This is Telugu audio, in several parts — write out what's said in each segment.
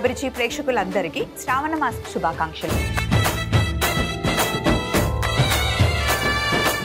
అభిరుచి ప్రేక్షకులందరికీ శ్రావణ మాస శుభాకాంక్షలు.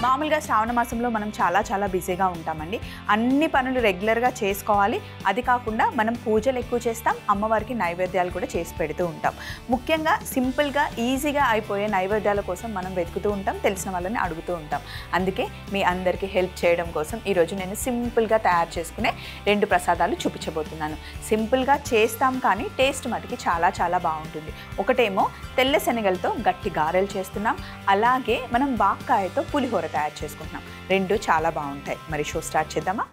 మామూలుగా శ్రావణ మాసంలో మనం చాలా బిజీగా ఉంటామండి. అన్ని పనులు రెగ్యులర్గా చేసుకోవాలి. అది కాకుండా మనం పూజలు ఎక్కువ చేస్తాం, అమ్మవారికి నైవేద్యాలు కూడా చేసి పెడుతూ ఉంటాం. ముఖ్యంగా సింపుల్గా ఈజీగా అయిపోయే నైవేద్యాల కోసం మనం వెతుకుతూ ఉంటాం, తెలిసిన వాళ్ళని అడుగుతూ ఉంటాం. అందుకే మీ అందరికీ హెల్ప్ చేయడం కోసం ఈరోజు నేను సింపుల్గా తయారు చేసుకునే 2 ప్రసాదాలు చూపించబోతున్నాను. సింపుల్గా చేస్తాం కానీ టేస్ట్ మటుకి చాలా బాగుంటుంది. ఒకటేమో తెల్ల శనగలతో గట్టి గారెలు చేస్తున్నాం, అలాగే మనం వాక్కాయతో పులిహోర తయారు చేసుకుంటున్నాం. 2 చాలా బాగుంటాయి. మరి షో స్టార్ట్ చేద్దామా?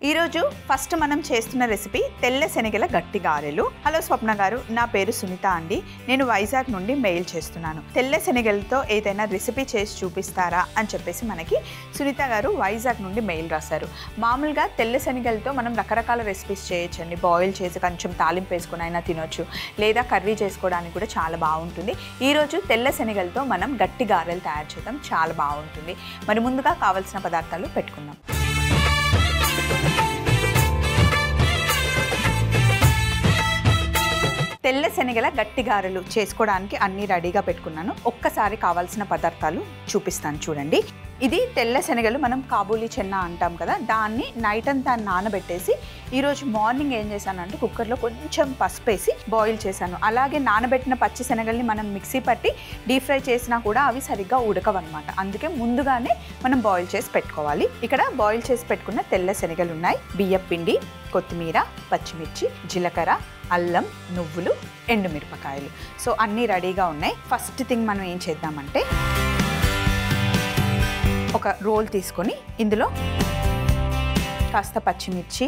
ఈరోజు ఫస్ట్ మనం చేస్తున్న రెసిపీ తెల్ల శనగల గట్టి గారెలు. హలో స్వప్న గారు, నా పేరు సునీత అండి. నేను వైజాగ్ నుండి మెయిల్ చేస్తున్నాను. తెల్ల శనగలతో ఏదైనా రెసిపీ చేసి చూపిస్తారా అని చెప్పేసి మనకి సునీత గారు వైజాగ్ నుండి మెయిల్ రాశారు. మామూలుగా తెల్ల శనగలతో మనం రకరకాల రెసిపీస్ చేయొచ్చండి. బాయిల్ చేసి కొంచెం తాలింపు వేసుకుని అయినా తినొచ్చు, లేదా కర్రీ చేసుకోవడానికి కూడా చాలా బాగుంటుంది. ఈరోజు తెల్ల శనగలతో మనం గట్టి గారెలు తయారు చేద్దాం, చాలా బాగుంటుంది. మరి ముందుగా కావాల్సిన పదార్థాలు పెట్టుకుందాం. తెల్ల శనగల గట్టి గారెలు చేసుకోవడానికి అన్నీ రెడీగా పెట్టుకున్నాను. ఒక్కసారి కావాల్సిన పదార్థాలు చూపిస్తాను చూడండి. ఇది తెల్ల శనగలు, మనం కాబూలీ చెన్న అంటాం కదా, దాన్ని నైట్ అంతా నానబెట్టేసి ఈరోజు మార్నింగ్ ఏం చేశానంటే కుక్కర్లో కొంచెం పసుపు వేసి బాయిల్ చేశాను. అలాగే నానబెట్టిన పచ్చి శనగల్ని మనం మిక్సీ పట్టి డీప్ ఫ్రై చేసినా కూడా అవి సరిగ్గా ఉడకవన్నమాట. అందుకే ముందుగానే మనం బాయిల్ చేసి పెట్టుకోవాలి. ఇక్కడ బాయిల్ చేసి పెట్టుకున్న తెల్ల శనగలు ఉన్నాయి. బియ్యం పిండి, కొత్తిమీర, పచ్చిమిర్చి, జీలకర్ర, అల్లం, నువ్వులు, ఎండుమిరపకాయలు. సో అన్నీ రెడీగా ఉన్నాయి. ఫస్ట్ థింగ్ మనం ఏం చేద్దామంటే ఒక రోల్ తీసుకొని ఇందులో కాస్త పచ్చిమిర్చి,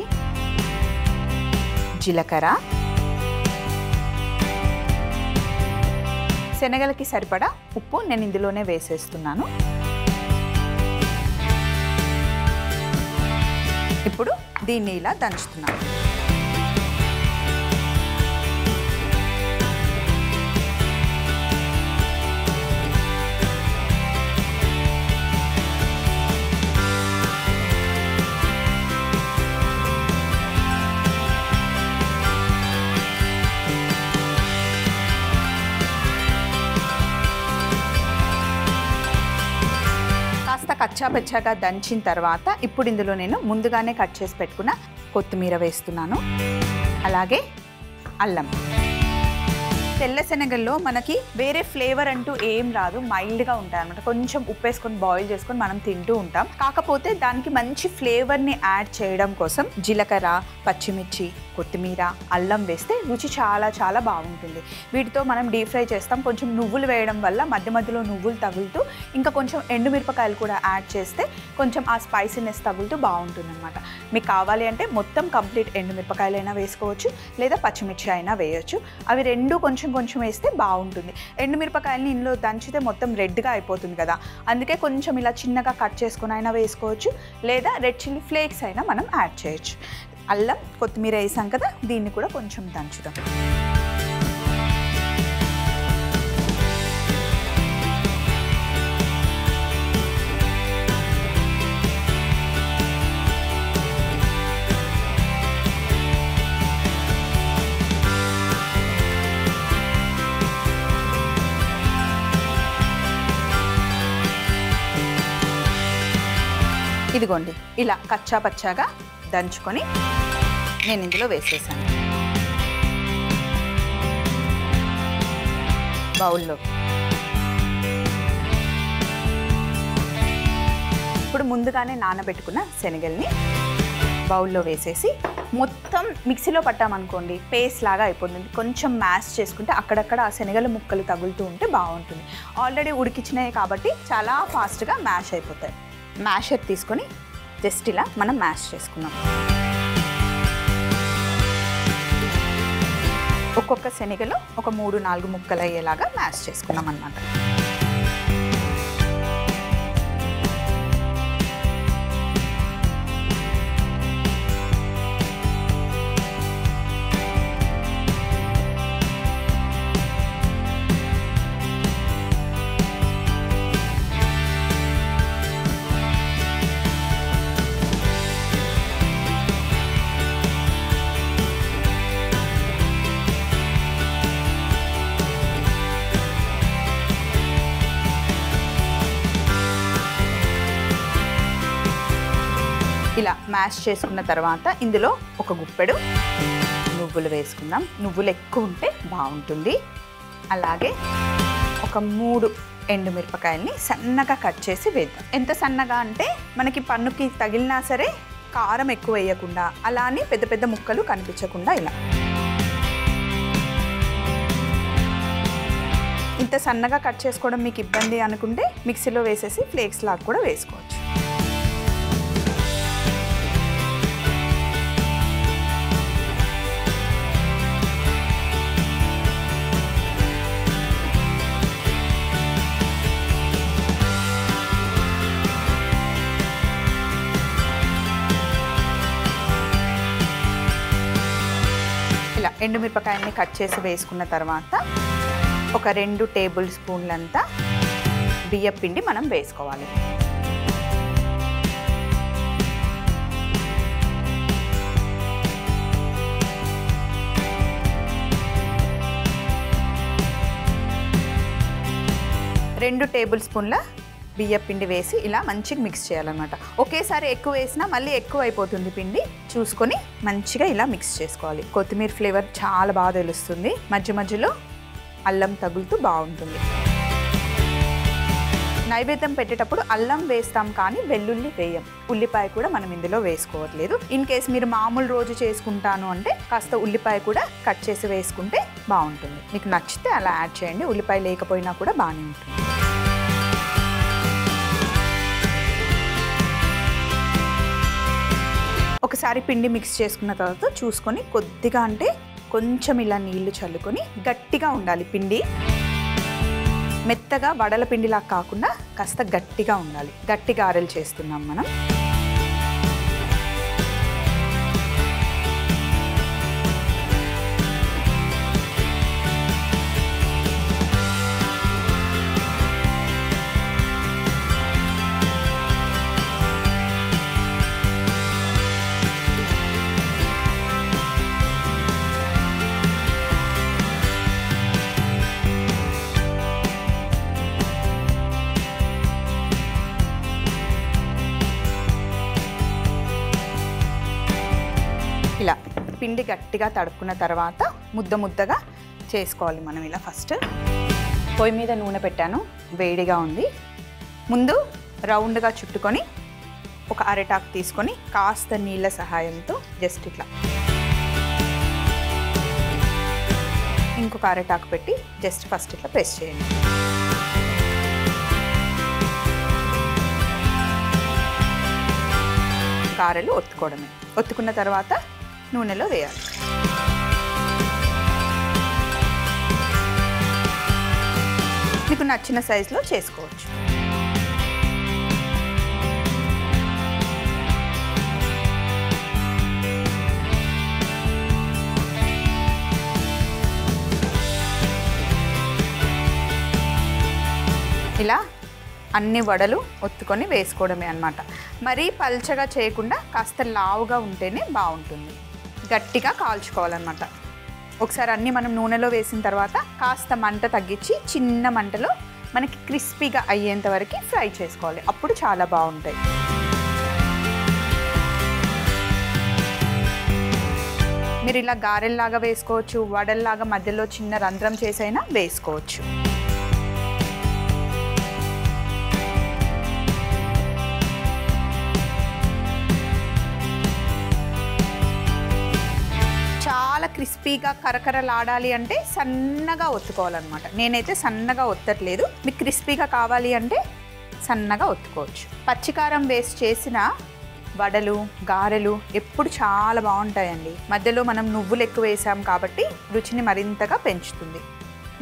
జీలకర్ర, శనగలకి సరిపడా ఉప్పు నేను ఇందులోనే వేసేస్తున్నాను. ఇప్పుడు దీన్ని ఇలా దంచుతున్నాను. కచ్చాపచ్చాగా దంచిన తర్వాత ఇప్పుడు ఇందులో నేను ముందుగానే కట్ చేసి పెట్టుకున్న కొత్తిమీర వేస్తున్నాను. అలాగే అల్లం. తెల్ల శనగల్లో మనకి వేరే ఫ్లేవర్ అంటూ ఏం రాదు, మైల్డ్గా ఉంటాయి అనమాట. కొంచెం ఉప్పు వేసుకొని బాయిల్ చేసుకొని మనం తింటూ ఉంటాం. కాకపోతే దానికి మంచి ఫ్లేవర్ని యాడ్ చేయడం కోసం జీలకర్ర, పచ్చిమిర్చి, కొత్తిమీర, అల్లం వేస్తే రుచి చాలా బాగుంటుంది. వీటితో మనం డీప్ ఫ్రై చేస్తాం. కొంచెం నువ్వులు వేయడం వల్ల మధ్యలో నువ్వులు తగులుతూ ఇంకా కొంచెం ఎండుమిరపకాయలు కూడా యాడ్ చేస్తే కొంచెం ఆ స్పైసీనెస్ తగులుతూ బాగుంటుంది అనమాట. మీకు కావాలి అంటే మొత్తం కంప్లీట్ ఎండుమిరపకాయలు అయినా వేసుకోవచ్చు, లేదా పచ్చిమిర్చి అయినా వేయచ్చు. అవి రెండు కొంచెం వేస్తే బాగుంటుంది. ఎండుమిరపకాయలని ఇందులో దంచితే మొత్తం రెడ్గా అయిపోతుంది కదా, అందుకే కొంచెం ఇలా చిన్నగా కట్ చేసుకుని అయినా వేసుకోవచ్చు, లేదా రెడ్ చిల్లీ ఫ్లేక్స్ అయినా మనం యాడ్ చేయొచ్చు. అల్లం, కొత్తిమీర వేసాం కదా, దీన్ని కూడా కొంచెం దంచుదాం. ఇదిగోండి, ఇలా కచ్చా పచ్చాగా దంచుకొని నేను ఇందులో వేసేసాను బౌల్లో. ఇప్పుడు ముందుగానే నానబెట్టుకున్న శనగల్ని బౌల్లో వేసేసి మొత్తం మిక్సీలో పట్టామనుకోండి పేస్ట్ లాగా అయిపోతుంది. కొంచెం మ్యాష్ చేసుకుంటే అక్కడక్కడ ఆ శనగల ముక్కలు తగులుతూ ఉంటే బాగుంటుంది. ఆల్రెడీ ఉడికిచ్చినాయి కాబట్టి చాలా ఫాస్ట్గా మ్యాష్ అయిపోతాయి. మ్యాషర్ తీసుకొని జస్ట్ ఇలా మనం మ్యాష్ చేసుకున్నాం. ఒక్కొక్క శనగలో ఒక 3-4 ముక్కలు అయ్యేలాగా మ్యాష్ చేసుకున్నాం అన్నమాట. మ్యాష్ చేసుకున్న తర్వాత ఇందులో ఒక గుప్పెడు నువ్వులు వేసుకుందాం. నువ్వులు ఎక్కువ ఉంటే బాగుంటుంది. అలాగే ఒక 3 ఎండుమిరపకాయల్ని సన్నగా కట్ చేసి వేద్దాం. ఎంత సన్నగా అంటే మనకి పన్నుకి తగిలినా సరే కారం ఎక్కువ వేయకుండా, అలా అని పెద్ద పెద్ద ముక్కలు కనిపించకుండా ఇలా. ఇంత సన్నగా కట్ చేసుకోవడం మీకు ఇబ్బంది అనుకుంటే మిక్సీలో వేసేసి ఫ్లేక్స్ లాగా కూడా వేసుకోవచ్చు. ఎండుమిరపకాయల్ని కట్ చేసి వేసుకున్న తర్వాత ఒక 2 టేబుల్ స్పూన్లంతా బియ్యం పిండి మనం వేసుకోవాలి. రెండు టేబుల్ స్పూన్ల బియ్యం పిండి వేసి ఇలా మంచిగా మిక్స్ చేయాలన్నమాట. ఒకేసారి ఎక్కువ వేసినా మళ్ళీ ఎక్కువ అయిపోతుంది పిండి. చూసుకొని మంచిగా ఇలా మిక్స్ చేసుకోవాలి. కొత్తిమీర ఫ్లేవర్ చాలా బాగా తెలుస్తుంది. మధ్య మధ్యలో అల్లం తగులుతూ బాగుంటుంది. నైవేద్యం పెట్టేటప్పుడు అల్లం వేస్తాం కానీ వెల్లుల్లి వేయం. ఉల్లిపాయ కూడా మనం ఇందులో వేసుకోవట్లేదు. ఇన్ కేస్ మీరు మామూలు రోజు చేసుకుంటాను అంటే కాస్త ఉల్లిపాయ కూడా కట్ చేసి వేసుకుంటే బాగుంటుంది. మీకు నచ్చితే అలా యాడ్ చేయండి. ఉల్లిపాయ లేకపోయినా కూడా బాగానే ఉంటుంది. ఒకసారి పిండి మిక్స్ చేసుకున్న తర్వాత చూసుకొని కొద్దిగా అంటే కొంచెం ఇలా నీళ్లు చల్లుకొని గట్టిగా ఉండాలి పిండి. మెత్తగా వడల పిండిలా కాకుండా కాస్త గట్టిగా ఉండాలి. గట్టి గారెలు చేస్తున్నాం మనం. ఇలా పిండి గట్టిగా తడుపుకున్న తర్వాత ముద్ద ముద్దగా చేసుకోవాలి మనం. ఇలా ఫస్ట్ పొయ్యి మీద నూనె పెట్టాను, వేడిగా ఉంది. ముందు రౌండ్గా చుట్టుకొని ఒక అరటాకు తీసుకొని కాస్త నీళ్ళ సహాయంతో జస్ట్ ఇట్లా ఇంకొక అరటాకు పెట్టి జస్ట్ ఫస్ట్ ఇట్లా ప్రెస్ చేయండి. గారెలు ఒత్తుకోవడమే. ఒత్తుకున్న తర్వాత నూనెలో వేయాలి. మీకు నచ్చిన సైజులో చేసుకోవచ్చు. ఇలా అన్ని వడలు ఒత్తుకొని వేసుకోవడమే అన్నమాట. మరీ పల్చగా చేయకుండా కాస్త లావుగా ఉంటేనే బాగుంటుంది. గట్టిగా కాల్చుకోవాలన్నమాట. ఒకసారి అన్నీ మనం నూనెలో వేసిన తర్వాత కాస్త మంట తగ్గించి చిన్న మంటలో మనకి క్రిస్పీగా అయ్యేంత వరకు ఫ్రై చేసుకోవాలి. అప్పుడు చాలా బాగుంటాయి. మీరు ఇలా గారెల్లాగా వేసుకోవచ్చు, వడల్లాగా మధ్యలో చిన్న రంధ్రం చేసైనా వేసుకోవచ్చు. చాలా క్రిస్పీగా కరకరలాడాలి అంటే సన్నగా ఒత్తుకోవాలన్నమాట. నేనైతే సన్నగా ఒత్తట్లేదు. మీకు క్రిస్పీగా కావాలి అంటే సన్నగా ఒత్తుకోవచ్చు. పచ్చికారం వేసి చేసిన వడలు, గారెలు ఎప్పుడు చాలా బాగుంటాయండి. మధ్యలో మనం నువ్వులు ఎక్కువ వేసాం కాబట్టి రుచిని మరింతగా పెంచుతుంది.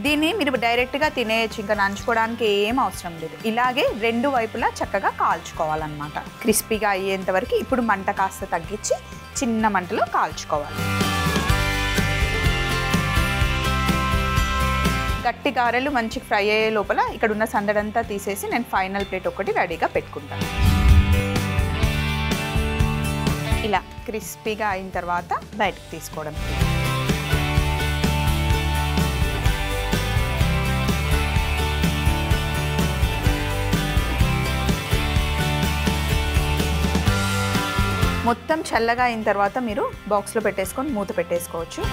దీన్ని మీరు డైరెక్ట్గా తినేయచ్చు. ఇంకా నంచుకోవడానికి ఏం అవసరం లేదు. ఇలాగే రెండు వైపులా చక్కగా కాల్చుకోవాలన్నమాట. క్రిస్పీగా అయ్యేంత వరకు ఇప్పుడు మంట కాస్త తగ్గించి చిన్న మంటలో కాల్చుకోవాలి. గట్టి గారెలు మంచి ఫ్రై అయ్యే లోపల ఇక్కడ ఉన్న సందడంతా తీసేసి నేను ఫైనల్ ప్లేట్ ఒకటి రెడీగా పెట్టుకుంటాను. ఇలా క్రిస్పీగా అయిన తర్వాత బయటకు తీసుకోవడం. మొత్తం చల్లగా అయిన తర్వాత మీరు బాక్స్లో పెట్టేసుకొని మూత పెట్టేసుకోవచ్చు.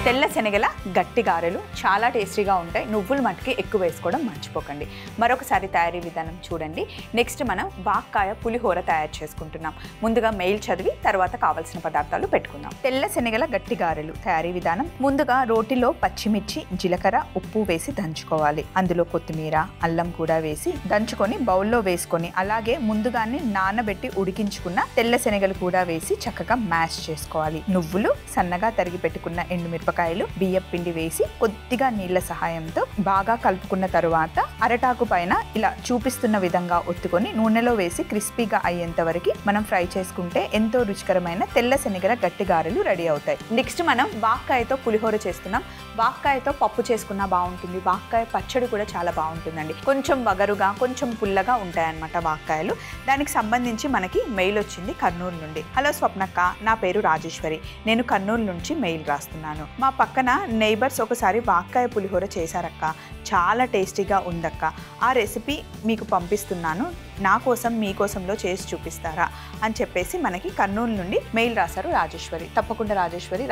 తెల్ల శనగల గట్టి గారెలు చాలా టేస్టీగా ఉంటాయి. నువ్వులు మట్టుకి ఎక్కువ వేసుకోవడం మర్చిపోకండి. మరొకసారి తయారీ విధానం చూడండి. నెక్స్ట్ మనం వాక్కాయ పులిహోర తయారు చేసుకుంటున్నాం. ముందుగా మెయిల్ చదివి తర్వాత కావాల్సిన పదార్థాలు పెట్టుకుందాం. తెల్ల శనగల గట్టి గారెలు తయారీ విధానం. ముందుగా రోటిలో పచ్చిమిర్చి, జీలకర్ర, ఉప్పు వేసి దంచుకోవాలి. అందులో కొత్తిమీర, అల్లం కూడా వేసి దంచుకొని బౌల్లో వేసుకొని అలాగే ముందుగానే నానబెట్టి ఉడికించుకున్న తెల్ల శనగలు కూడా వేసి చక్కగా మ్యాష్ చేసుకోవాలి. నువ్వులు, సన్నగా తరిగి పెట్టుకున్న ఎండుమిరపకాయలు, బియ్యం పిండి వేసి కొద్దిగా నీళ్ల సహాయంతో బాగా కలుపుకున్న తరువాత అరటాకు పైన ఇలా చూపిస్తున్న విధంగా ఒత్తుకొని నూనెలో వేసి క్రిస్పీగా అయ్యేంత వరకు మనం ఫ్రై చేసుకుంటే ఎంతో రుచికరమైన తెల్ల శనగల గట్టి గారెలు రెడీ అవుతాయి. నెక్స్ట్ మనం వాక్కాయతో పులిహోర చేస్తున్నాం. వాక్కాయతో పప్పు చేసుకున్నా బాగుంటుంది. వాక్కాయ పచ్చడి కూడా చాలా బాగుంటుందండి. కొంచెం వగరుగా, కొంచెం పుల్లగా ఉంటాయన్నమాట వాక్కాయలు. దానికి సంబంధించి మనకి మెయిల్ వచ్చింది కర్నూలు నుండి. హలో స్వప్నక్క, నా పేరు రాజేశ్వరి. నేను కర్నూలు నుంచి మెయిల్ రాస్తున్నాను. మా పక్కన నైబర్స్ ఒకసారి వాక్కాయ పులిహోర చేశారక్క, చాలా టేస్టీగా ఉందక్క. ఆ రెసిపీ మీకు పంపిస్తున్నాను, నా కోసం మీకోసంలో చేసి చూపిస్తారా అని చెప్పేసి మనకి కర్నూలు నుండి మెయిల్ రాశారు రాజేశ్వరి. తప్పకుండా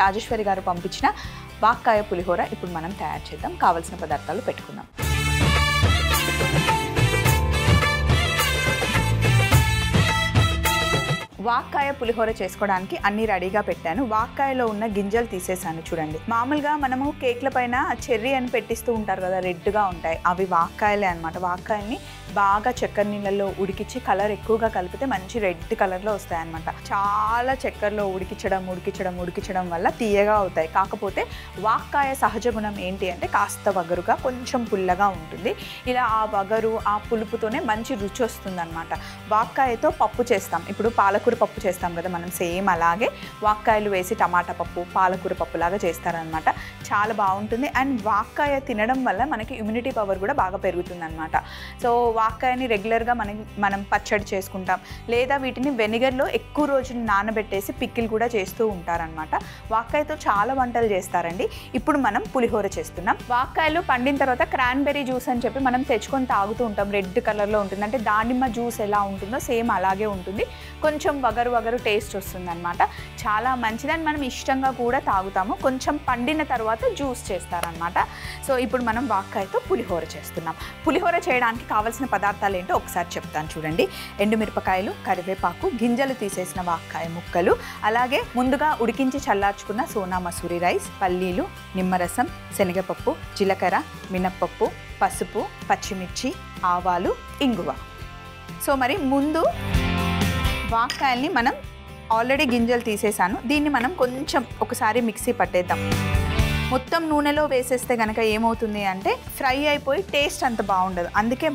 రాజేశ్వరి గారు పంపించిన వాక్కాయ పులిహోర ఇప్పుడు మనం తయారు చేద్దాం. కావలసిన పదార్థాలు పెట్టుకుందాం. వాక్కాయ పులిహోర చేసుకోవడానికి అన్ని రెడీగా పెట్టాను. వాక్కాయలో ఉన్న గింజలు తీసేసాను. చూడండి, మామూలుగా మనము కేక్ల పైన చెర్రీ అని పెట్టిస్తూ ఉంటారు కదా, రెడ్గా ఉంటాయి, అవి వాక్కాయలే అనమాట. వాక్కాయల్ని బాగా చక్కెర నీళ్ళల్లో ఉడికించి కలర్ ఎక్కువగా కలిపితే మంచి రెడ్ కలర్లో వస్తాయన్నమాట. చాలా చక్కెరలో ఉడికించడం వల్ల తీయగా అవుతాయి. కాకపోతే వాక్కాయ సహజ గుణం ఏంటి అంటే కాస్త వగరుగా, కొంచెం పుల్లగా ఉంటుంది. ఇలా ఆ వగరు, ఆ పులుపుతోనే మంచి రుచి వస్తుంది అనమాట. వాక్కాయతో పప్పు చేస్తాం. ఇప్పుడు పాలకూర పప్పు చేస్తాం కదా మనం, సేమ్ అలాగే వాక్కాయలు వేసి టమాటా పప్పు, పాలకూర పప్పు లాగా చేస్తారనమాట. చాలా బాగుంటుంది. అండ్ వాక్కాయ తినడం వల్ల మనకి ఇమ్యూనిటీ పవర్ కూడా బాగా పెరుగుతుంది అనమాట. సో వాక్కాయని రెగ్యులర్గా మనం పచ్చడి చేసుకుంటాం, లేదా వీటిని వెనిగర్లో ఎక్కువ రోజులు నానబెట్టేసి పిక్కిల్ కూడా చేస్తూ ఉంటారనమాట. వాక్కాయతో చాలా వంటలు చేస్తారండి. ఇప్పుడు మనం పులిహోర చేస్తున్నాం. వాక్కాయలు పండిన తర్వాత క్రాన్బెర్రీ జ్యూస్ అని చెప్పి మనం తెచ్చుకొని తాగుతూ ఉంటాం. రెడ్ కలర్లో ఉంటుంది. అంటే దానిమ్మ జ్యూస్ ఎలా ఉంటుందో సేమ్ అలాగే ఉంటుంది. కొంచెం వగరు టేస్ట్ వస్తుంది అనమాట. చాలా మంచిదని మనం ఇష్టంగా కూడా తాగుతాము. కొంచెం పండిన తర్వాత జ్యూస్ చేస్తారనమాట. సో ఇప్పుడు మనం వాక్కాయతో పులిహోర చేస్తున్నాం. పులిహోర చేయడానికి కావాల్సిన పదార్థాలు ఏంటో ఒకసారి చెప్తాను చూడండి. ఎండుమిరపకాయలు, కరివేపాకు, గింజలు తీసేసిన వాక్కాయ ముక్కలు, అలాగే ముందుగా ఉడికించి చల్లార్చుకున్న సోనా మసూరి రైస్, పల్లీలు, నిమ్మరసం, శనగపప్పు, జీలకర్ర, మినప్పప్పు, పసుపు, పచ్చిమిర్చి, ఆవాలు, ఇంగువ. సో మరి ముందు వాక్కాయల్ని మనం ఆల్రెడీ గింజలు తీసేసాను. దీన్ని మనం కొంచెం ఒకసారి మిక్సీ పట్టేద్దాం. మొత్తం నూనెలో వేసేస్తే కనుక ఏమవుతుంది అంటే ఫ్రై అయిపోయి టేస్ట్ అంత బాగుండదు. అందుకే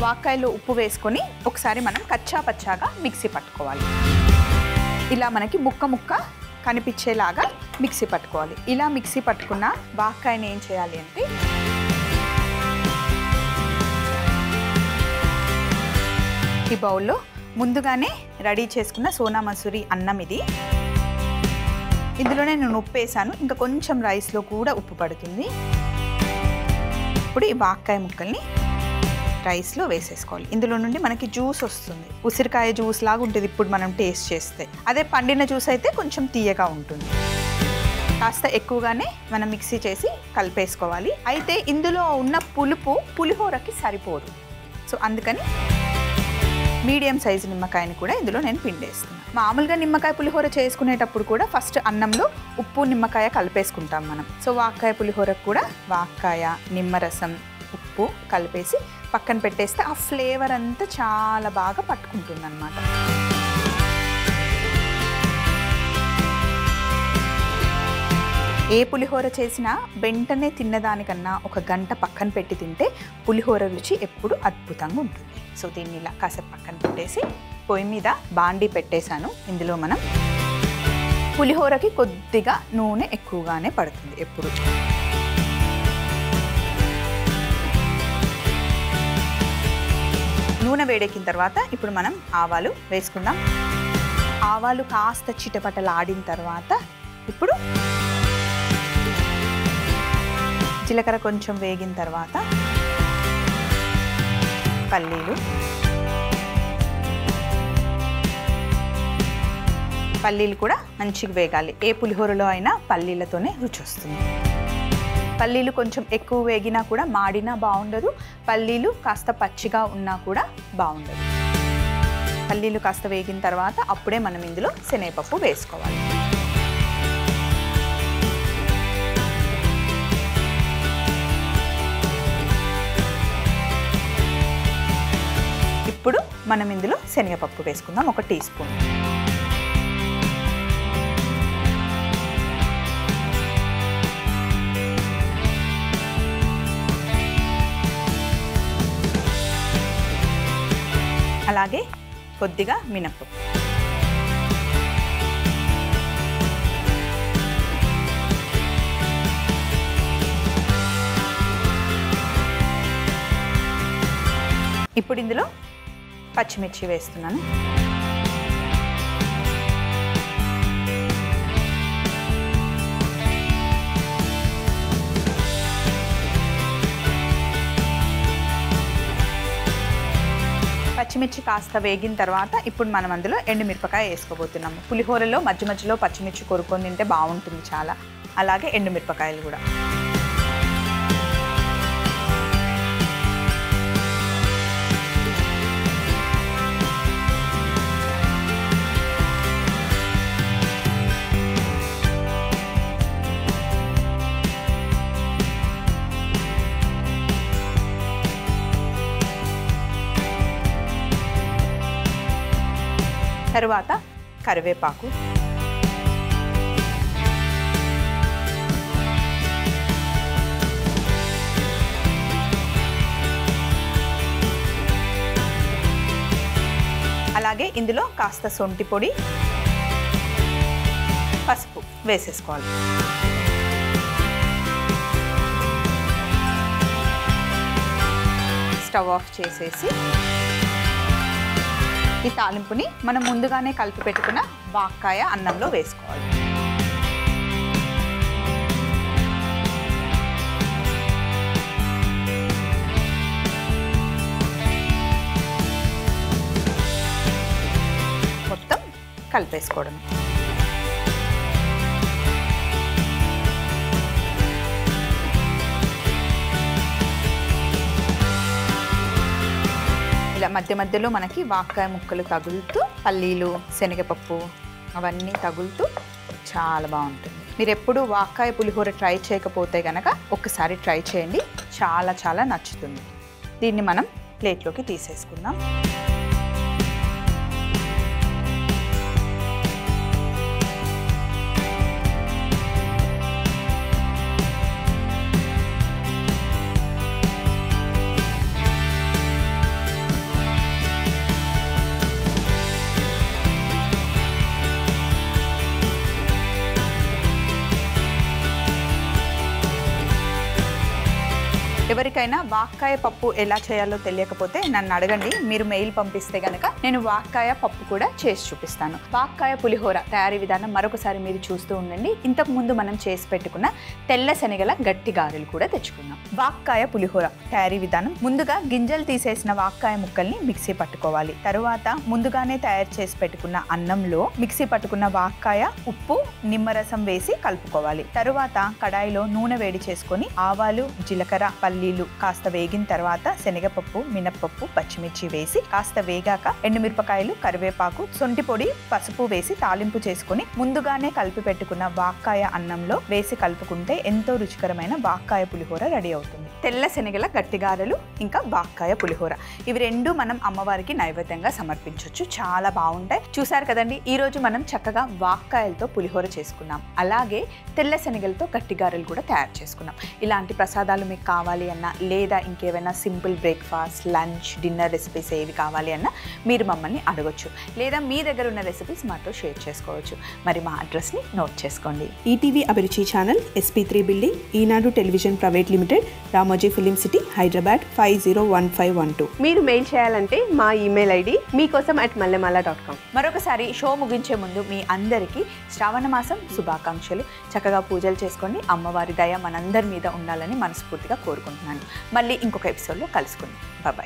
వాక్కాయలో ఉప్పు వేసుకొని ఒకసారి మనం కచ్చా పచ్చాగా మిక్సీ పట్టుకోవాలి. ఇలా మనకి ముక్క కనిపించేలాగా మిక్సీ పట్టుకోవాలి. ఇలా మిక్సీ పట్టుకున్న వాక్కాయని ఏం చేయాలి అంటే ఈ బౌల్లో ముందుగానే రెడీ చేసుకున్న సోనా మసూరి అన్నం ఇది. ఇందులోనే నేను ఉప్పు వేసాను. ఇంకా కొంచెం రైస్లో కూడా ఉప్పు పడుతుంది. ఇప్పుడు ఈ వాక్కాయ ముక్కల్ని రైస్లో వేసేసుకోవాలి. ఇందులో నుండి మనకి జ్యూస్ వస్తుంది. ఉసిరికాయ జ్యూస్ లాగా ఉంటుంది ఇప్పుడు మనం టేస్ట్ చేస్తే. అదే పండిన జ్యూస్ అయితే కొంచెం తీయగా ఉంటుంది. కాస్త ఎక్కువగానే మనం మిక్సీ చేసి కలిపేసుకోవాలి. అయితే ఇందులో ఉన్న పులుపు పులిహోరకి సరిపోదు. సో అందుకని మీడియం సైజు నిమ్మకాయని కూడా ఇందులో నేను పిండేస్తున్నాను. మామూలుగా నిమ్మకాయ పులిహోర చేసుకునేటప్పుడు కూడా ఫస్ట్ అన్నంలో ఉప్పు, నిమ్మకాయ కలిపేసుకుంటాం మనం. సో వాక్కాయ పులిహోరకు కూడా వాక్కాయ, నిమ్మరసం, ఉప్పు కలిపేసి పక్కన పెట్టేస్తే ఆ ఫ్లేవర్ అంతా చాలా బాగా పట్టుకుంటుంది అన్నమాట. ఏ పులిహోర చేసినా వెంటనే తిన్నదానికన్నా ఒక గంట పక్కన పెట్టి తింటే పులిహోర రుచి ఎప్పుడు అద్భుతంగా ఉంటుంది. సో దీన్ని ఇలా కాసేపు పక్కన పెట్టేసి పొయ్యి మీద బాండీ పెట్టేశాను. ఇందులో మనం పులిహోరకి కొద్దిగా నూనె ఎక్కువగానే పడుతుంది ఎప్పుడు. నూనె వేడెక్కిన తర్వాత ఇప్పుడు మనం ఆవాలు వేసుకుందాం. ఆవాలు కాస్త చిటపటలాడిన తర్వాత ఇప్పుడు జీలకర్ర కొంచెం వేగిన తర్వాత పల్లీలు కూడా మంచిగా వేగాలి. ఏ పులిహోరలో అయినా పల్లీలతోనే రుచి వస్తుంది. పల్లీలు కొంచెం ఎక్కువ వేగినా కూడా మాడినా బాగుండదు, పల్లీలు కాస్త పచ్చిగా ఉన్నా కూడా బాగుండదు. పల్లీలు కాస్త వేగిన తర్వాత అప్పుడే మనం ఇందులో శనగపప్పు వేసుకోవాలి. ఇప్పుడు మనం ఇందులో శనగపప్పు వేసుకుందాం, 1 టీ స్పూన్. అలాగే కొద్దిగా మినప్పప్పు. ఇప్పుడు ఇందులో పచ్చిమిర్చి వేస్తున్నాను. పచ్చిమిర్చి కాస్త వేగిన తర్వాత ఇప్పుడు మనం అందులో ఎండుమిరపకాయ వేసుకోబోతున్నాము. పులిహోరలో మధ్య మధ్యలో పచ్చిమిర్చి కొరుకొని తింటే బాగుంటుంది చాలా. అలాగే ఎండుమిరపకాయలు కూడా. తరువాత కరివేపాకు, అలాగే ఇందులో కాస్త సొంటి పొడి, పసుపు వేసేసుకోవాలి. స్టవ్ ఆఫ్ చేసేసి ఈ తాలింపుని మనం ముందుగానే కలిపి పెట్టుకున్న వాక్కాయ అన్నంలో వేసుకోవాలి. మొత్తం కలిపేసుకోవడం. ఇలా మధ్య మధ్యలో మనకి వాక్కాయ ముక్కలు తగులుతూ, పల్లీలు, శనగపప్పు అవన్నీ తగులుతూ చాలా బాగుంటుంది. మీరు ఎప్పుడు వాక్కాయ పులిహోర ట్రై చేయకపోతే కనుక ఒక్కసారి ట్రై చేయండి, చాలా చాలా నచ్చుతుంది. దీన్ని మనం ప్లేట్లోకి తీసేసుకుందాం. ఎవరికైనా వాక్కాయ పప్పు ఎలా చేయాలో తెలియకపోతే నన్ను అడగండి, మీరు మెయిల్ పంపిస్తే కనుక నేను వాక్కాయ పప్పు కూడా చేసి చూపిస్తాను. వాక్కాయ పులిహోర తయారీ విధానం మరొకసారి మీరు చూస్తూ ఉండండి. ఇంతకు ముందు మనం చేసి పెట్టుకున్న తెల్ల శనగల గట్టి గారెలు కూడా తెచ్చుకున్నాం. వాక్కాయ పులిహోర తయారీ విధానం: ముందుగా గింజలు తీసేసిన వాక్కాయ ముక్కల్ని మిక్సీ పట్టుకోవాలి. తరువాత ముందుగానే తయారు చేసి పెట్టుకున్న అన్నంలో మిక్సీ పట్టుకున్న వాక్కాయ, ఉప్పు, నిమ్మరసం వేసి కలుపుకోవాలి. తరువాత కడాయిలో నూనె వేడి చేసుకొని ఆవాలు, జీలకర్ర, పల్లీలు కాస్త వేగిన తర్వాత శనగపప్పు, మినప్పప్పు, పచ్చిమిర్చి వేసి కాస్త వేగాక ఎండుమిరపకాయలు, కరివేపాకు, సొంటి పొడి, పసుపు వేసి తాలింపు చేసుకుని ముందుగానే కలిపి పెట్టుకున్న వాక్కాయ అన్నంలో వేసి కలుపుకుంటే ఎంతో రుచికరమైన వాక్కాయ పులిహోర రెడీ అవుతుంది. తెల్ల శనగల గట్టిగారెలు ఇంకా వాక్కాయ పులిహోర, ఇవి రెండు మనం అమ్మవారికి నైవేద్యంగా సమర్పించవచ్చు. చాలా బాగుంటాయి. చూసారు కదండి, ఈ రోజు మనం చక్కగా వాక్కాయలతో పులిహోర చేసుకున్నాం. అలాగే తెల్ల శనగలతో గట్టిగారెలు కూడా తయారు చేసుకున్నాం. ఇలాంటి ప్రసాదాలు మీకు కావాలి కావాలి అన్నా లేదా ఇంకేమైనా simple breakfast lunch dinner recipes ఏవి కావాలి అన్నా మీరు మమ్మల్ని అడగొచ్చు లేదా మీ దగ్గర ఉన్న రెసిపీస్ మాతో షేర్ చేసుకోవచ్చు. మరి మా అడ్రస్ని నోట్ చేసుకోండి. ETV Abhiruchi channel, SP3 building, Eenadu television private limited, Ramoji film city, Hyderabad 501512. మీరు మెయిల్ చేయాలంటే మా ఈమెయిల్ ఐడి meekossam@mallemala.com. మరొకసారి షో ముగించే ముందు మీ అందరికీ శ్రావణ మాసం శుభాకాంక్షలు. చక్కగా పూజలు చేసుకోండి. అమ్మవారి దయ మనందరి మీద ఉండాలని మనస్ఫూర్తిగా కోరుకుంటున్నాను. మళ్ళీ ఇంకొక ఎపిసోడ్లో కలుసుకుందాం. బాయ్.